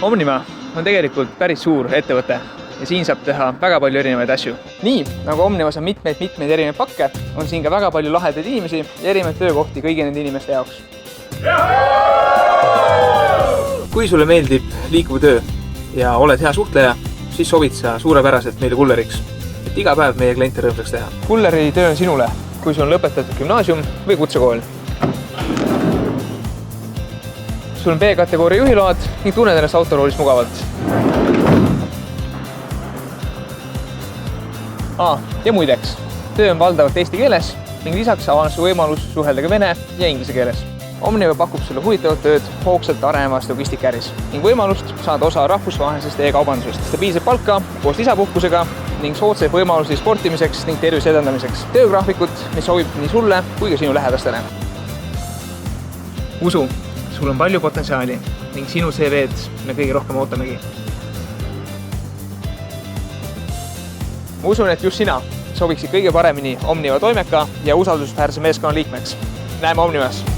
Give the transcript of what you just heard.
Omniva on tegelikult päris suur ettevõte ja siin saab teha väga palju erinevaid asju. Nii, nagu Omnivas on mitmeid erinevaid pakke, on siin ka väga palju lahedaid inimesi ja erinevaid töökohti kõigi nende inimeste jaoks. Kui sulle meeldib liikuv töö ja oled hea suhtleja, siis sobid sa suurepäraselt meile kulleriks, et iga päev meie kliente rõõmsaks teha. Kulleri töö on sinule, kui sul on lõpetatud gümnaasium või kutsekool. Sul on B-kategooria juhiload ning tunned ennast autoroolis mugavalt. Ja muideks, töö on valdavalt eesti keeles ning lisaks avaneb võimalus suhelda ka vene ja inglise keeles. Omniva pakub sulle huvitavat tööd hoogsalt arenevas logistikaäris ning võimalust saada osa rahvusvahelisest e-kaubandusest, stabiilset palka koos lisapuhkusega ning soodsaid võimalusi sportimiseks ning tervise edendamiseks. Töögraafikut, mis sobib nii sulle kui ka sinu lähedastele. Usu, sul on palju potentsiaali ning sinu CV-d me kõige rohkem ootamegi. Ma usun, et just sina sobiksid kõige paremini Omniva toimeka ja usaldusväärse meeskonna liikmeks. Näeme Omnivas!